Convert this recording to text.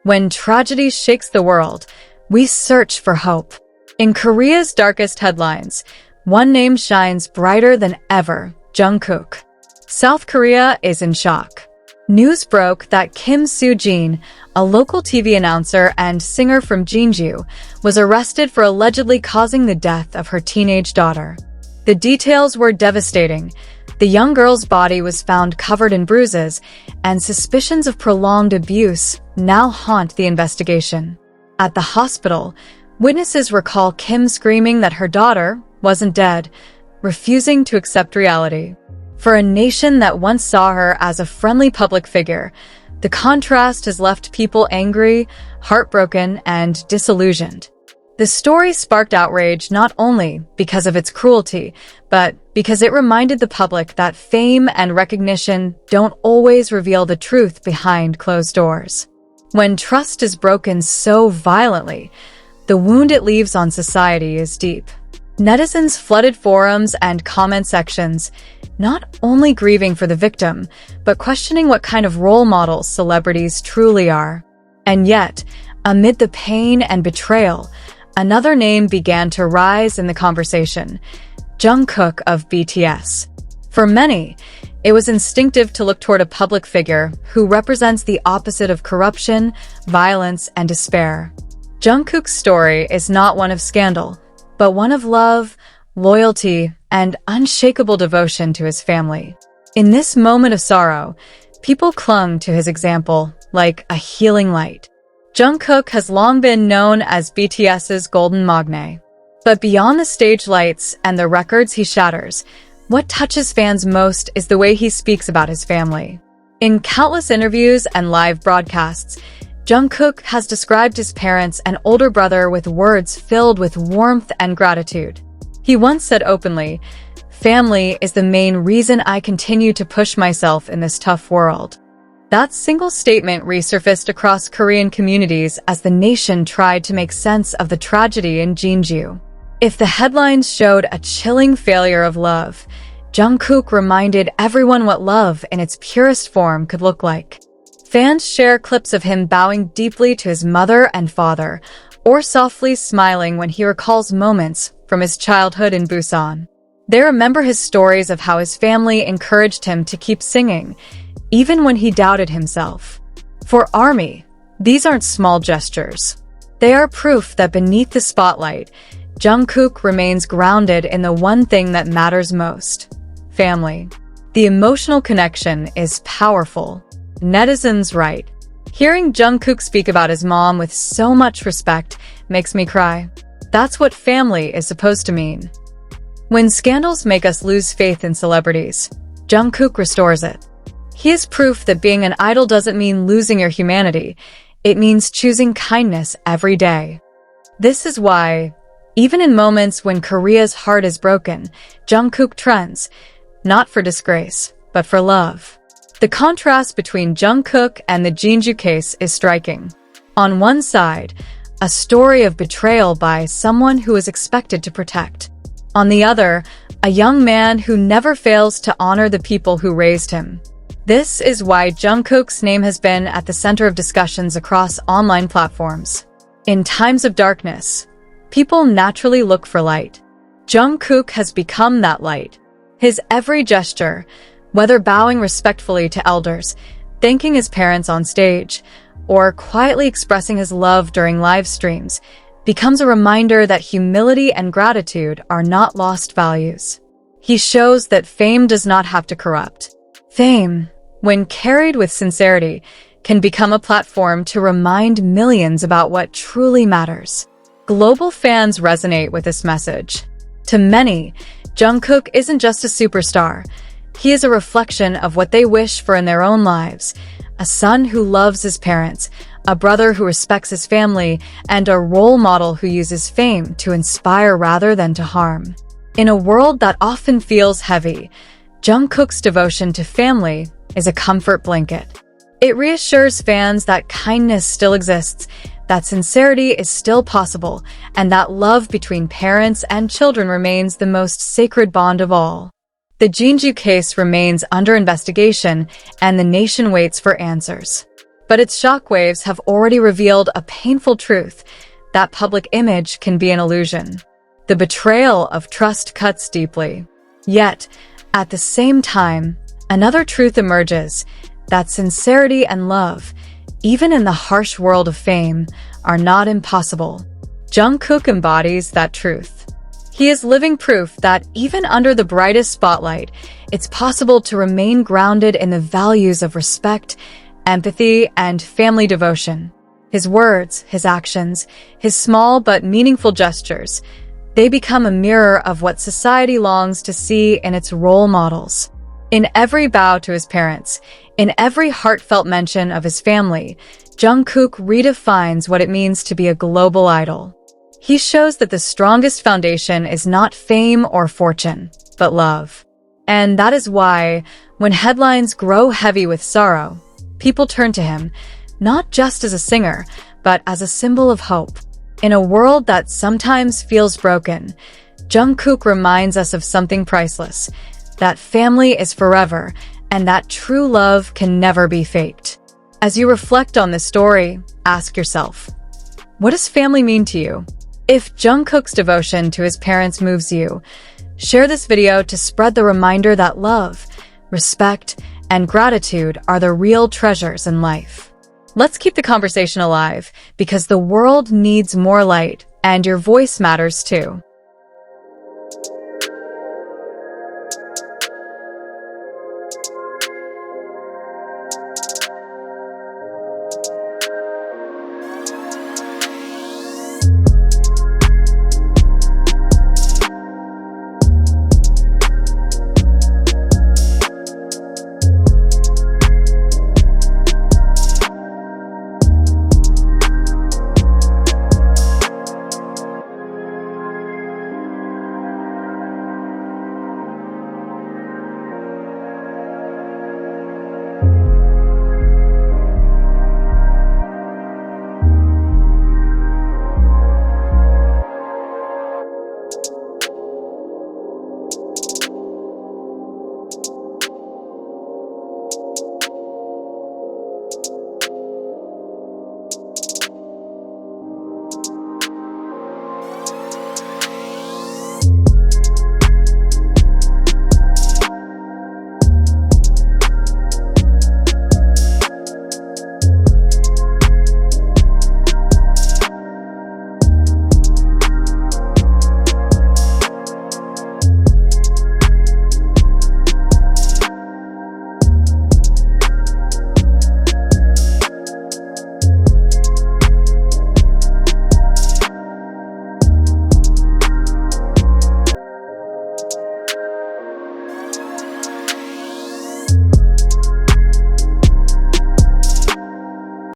When tragedy shakes the world, we search for hope. In Korea's darkest headlines, one name shines brighter than ever: Jungkook. South Korea is in shock. News broke that Kim Soo-jin, a local TV announcer and singer from Jeonju, was arrested for allegedly causing the death of her teenage daughter. The details were devastating. The young girl's body was found covered in bruises, and suspicions of prolonged abuse now haunt the investigation. At the hospital, witnesses recall Kim screaming that her daughter wasn't dead, refusing to accept reality. For a nation that once saw her as a friendly public figure, the contrast has left people angry, heartbroken, and disillusioned. The story sparked outrage not only because of its cruelty, but because it reminded the public that fame and recognition don't always reveal the truth behind closed doors. When trust is broken so violently, the wound it leaves on society is deep. Netizens flooded forums and comment sections, not only grieving for the victim, but questioning what kind of role models celebrities truly are. And yet, amid the pain and betrayal, another name began to rise in the conversation: Jungkook of BTS. For many, it was instinctive to look toward a public figure who represents the opposite of corruption, violence, and despair. Jungkook's story is not one of scandal, but one of love, loyalty, and unshakable devotion to his family. In this moment of sorrow, people clung to his example like a healing light. Jungkook has long been known as BTS's golden magne. But beyond the stage lights and the records he shatters, what touches fans most is the way he speaks about his family. In countless interviews and live broadcasts, Jungkook has described his parents and older brother with words filled with warmth and gratitude. He once said openly, "Family is the main reason I continue to push myself in this tough world." That single statement resurfaced across Korean communities as the nation tried to make sense of the tragedy in Jeonju. If the headlines showed a chilling failure of love, Jungkook reminded everyone what love in its purest form could look like. Fans share clips of him bowing deeply to his mother and father, or softly smiling when he recalls moments from his childhood in Busan. They remember his stories of how his family encouraged him to keep singing, even when he doubted himself. For ARMY, these aren't small gestures. They are proof that beneath the spotlight, Jungkook remains grounded in the one thing that matters most: family. The emotional connection is powerful. Netizens write, "Hearing Jungkook speak about his mom with so much respect makes me cry. That's what family is supposed to mean." When scandals make us lose faith in celebrities, Jungkook restores it. He is proof that being an idol doesn't mean losing your humanity. It means choosing kindness every day. This is why, even in moments when Korea's heart is broken, Jungkook trends, not for disgrace, but for love. The contrast between Jungkook and the Jeonju case is striking. On one side, a story of betrayal by someone who is expected to protect. On the other, a young man who never fails to honor the people who raised him. This is why Jungkook's name has been at the center of discussions across online platforms. In times of darkness, people naturally look for light. Jungkook has become that light. His every gesture, whether bowing respectfully to elders, thanking his parents on stage, or quietly expressing his love during live streams, becomes a reminder that humility and gratitude are not lost values. He shows that fame does not have to corrupt. Fame, when carried with sincerity, can become a platform to remind millions about what truly matters. Global fans resonate with this message. To many, Jungkook isn't just a superstar. He is a reflection of what they wish for in their own lives: a son who loves his parents, a brother who respects his family, and a role model who uses fame to inspire rather than to harm. In a world that often feels heavy, Jungkook's devotion to family is a comfort blanket. It reassures fans that kindness still exists, that sincerity is still possible, and that love between parents and children remains the most sacred bond of all. The Jeonju case remains under investigation, and the nation waits for answers. But its shockwaves have already revealed a painful truth that public image can be an illusion. The betrayal of trust cuts deeply. Yet, at the same time, another truth emerges, that sincerity and love, even in the harsh world of fame, are not impossible. Jungkook embodies that truth. He is living proof that even under the brightest spotlight, it's possible to remain grounded in the values of respect, empathy, and family devotion. His words, his actions, his small but meaningful gestures, they become a mirror of what society longs to see in its role models. In every bow to his parents, in every heartfelt mention of his family, Jungkook redefines what it means to be a global idol. He shows that the strongest foundation is not fame or fortune, but love. And that is why, when headlines grow heavy with sorrow, people turn to him, not just as a singer, but as a symbol of hope. In a world that sometimes feels broken, Jungkook reminds us of something priceless, that family is forever, and that true love can never be faked. As you reflect on this story, ask yourself, what does family mean to you? If Jungkook's devotion to his parents moves you, share this video to spread the reminder that love, respect, and gratitude are the real treasures in life. Let's keep the conversation alive, because the world needs more light, and your voice matters too.